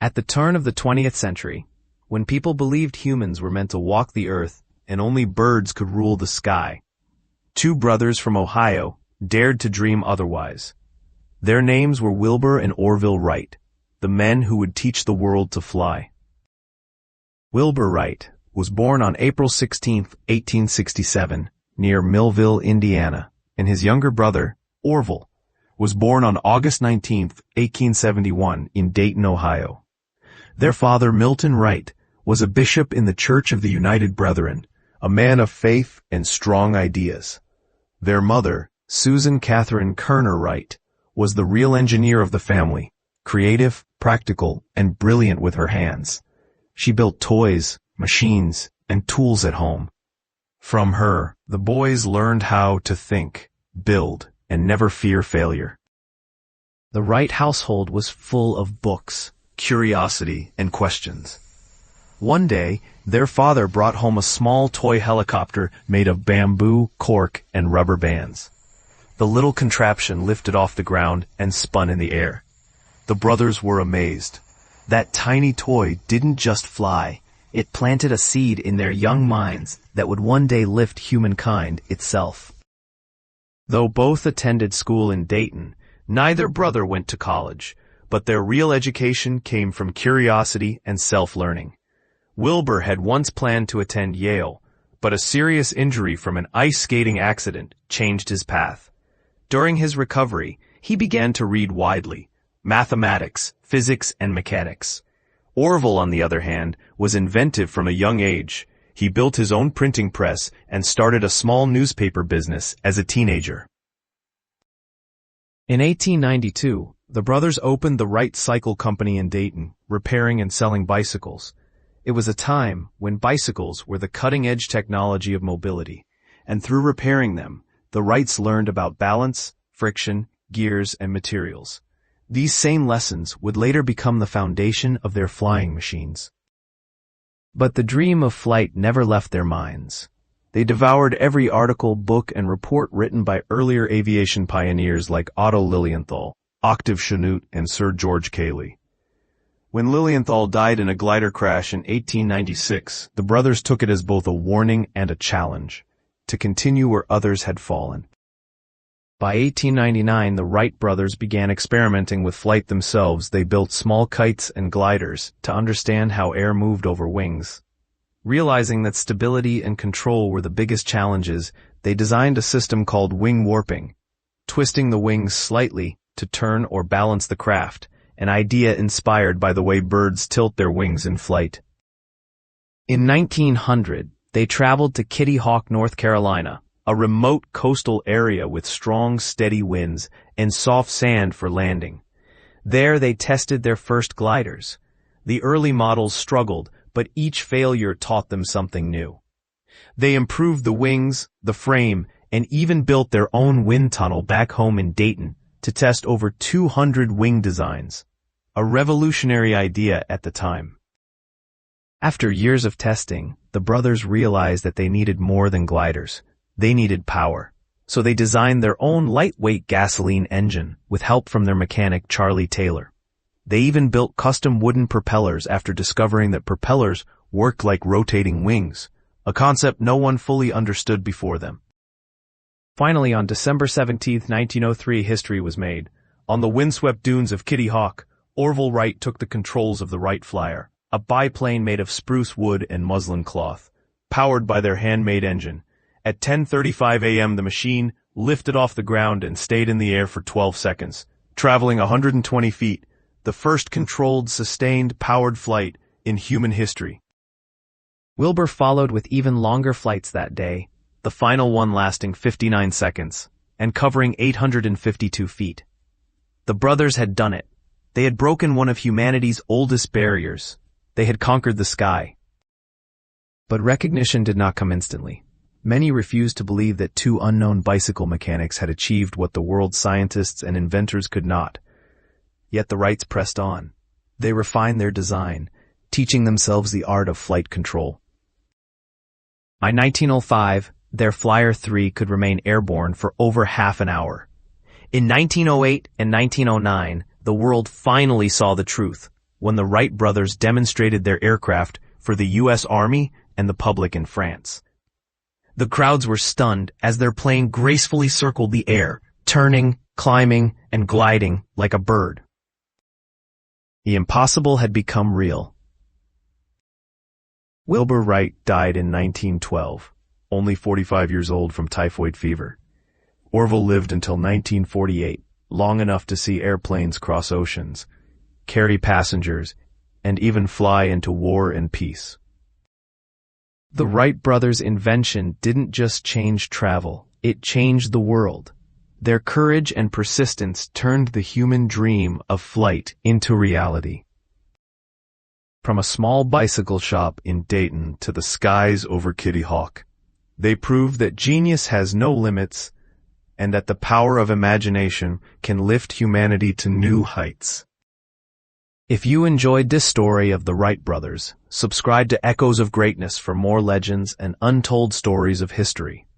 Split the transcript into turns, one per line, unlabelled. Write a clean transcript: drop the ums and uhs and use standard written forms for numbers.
At the turn of the 20th century, when people believed humans were meant to walk the earth and only birds could rule the sky, two brothers from Ohio dared to dream otherwise. Their names were Wilbur and Orville Wright, the men who would teach the world to fly. Wilbur Wright was born on April 16, 1867, near Millville, Indiana, and his younger brother, Orville, was born on August 19, 1871, in Dayton, Ohio. Their father, Milton Wright, was a bishop in the Church of the United Brethren, a man of faith and strong ideas. Their mother, Susan Catherine Kerner Wright, was the real engineer of the family, creative, practical, and brilliant with her hands. She built toys, machines, and tools at home. From her, the boys learned how to think, build, and never fear failure. The Wright household was full of books, curiosity, and questions. One day, their father brought home a small toy helicopter made of bamboo, cork, and rubber bands. The little contraption lifted off the ground and spun in the air. The brothers were amazed. That tiny toy didn't just fly. It planted a seed in their young minds that would one day lift humankind itself. Though both attended school in Dayton, neither brother went to college, but their real education came from curiosity and self-learning. Wilbur had once planned to attend Yale, but a serious injury from an ice skating accident changed his path. During his recovery, he began to read widely: mathematics, physics, and mechanics. Orville, on the other hand, was inventive from a young age. He built his own printing press and started a small newspaper business as a teenager. In 1892, the brothers opened the Wright Cycle Company in Dayton, repairing and selling bicycles. It was a time when bicycles were the cutting-edge technology of mobility, and through repairing them, the Wrights learned about balance, friction, gears, and materials. These same lessons would later become the foundation of their flying machines. But the dream of flight never left their minds. They devoured every article, book, and report written by earlier aviation pioneers like Otto Lilienthal, Octave Chanute, and Sir George Cayley. When Lilienthal died in a glider crash in 1896, the brothers took it as both a warning and a challenge to continue where others had fallen. By 1899, the Wright brothers began experimenting with flight themselves. They built small kites and gliders to understand how air moved over wings. Realizing that stability and control were the biggest challenges, they designed a system called wing warping, twisting the wings slightly to turn or balance the craft, an idea inspired by the way birds tilt their wings in flight. In 1900, they traveled to Kitty Hawk, North Carolina, a remote coastal area with strong, steady winds and soft sand for landing. There they tested their first gliders. The early models struggled, but each failure taught them something new. They improved the wings, the frame, and even built their own wind tunnel back home in Dayton to test over 200 wing designs, a revolutionary idea at the time. After years of testing, the brothers realized that they needed more than gliders. They needed power, so they designed their own lightweight gasoline engine with help from their mechanic Charlie Taylor. They even built custom wooden propellers after discovering that propellers worked like rotating wings, a concept no one fully understood before them. Finally, on December 17, 1903, history was made. On the windswept dunes of Kitty Hawk, Orville Wright took the controls of the Wright Flyer, a biplane made of spruce wood and muslin cloth, powered by their handmade engine. At 10:35 a.m. the machine lifted off the ground and stayed in the air for 12 seconds, traveling 120 feet, the first controlled, sustained, powered flight in human history. Wilbur followed with even longer flights that day, the final one lasting 59 seconds, and covering 852 feet. The brothers had done it. They had broken one of humanity's oldest barriers. They had conquered the sky. But recognition did not come instantly. Many refused to believe that two unknown bicycle mechanics had achieved what the world's scientists and inventors could not. Yet the Wrights pressed on. They refined their design, teaching themselves the art of flight control. By 1905, their Flyer 3 could remain airborne for over half an hour. In 1908 and 1909, the world finally saw the truth. when the Wright brothers demonstrated their aircraft for the U.S. Army and the public in France. The crowds were stunned as their plane gracefully circled the air, turning, climbing, and gliding like a bird. The impossible had become real. Wilbur Wright died in 1912, only 45 years old from typhoid fever. Orville lived until 1948, long enough to see airplanes cross oceans, carry passengers, and even fly into war and peace. The Wright brothers' invention didn't just change travel, it changed the world. Their courage and persistence turned the human dream of flight into reality. From a small bicycle shop in Dayton to the skies over Kitty Hawk, they proved that genius has no limits and that the power of imagination can lift humanity to new heights. If you enjoyed this story of the Wright brothers, subscribe to Echoes of Greatness for more legends and untold stories of history.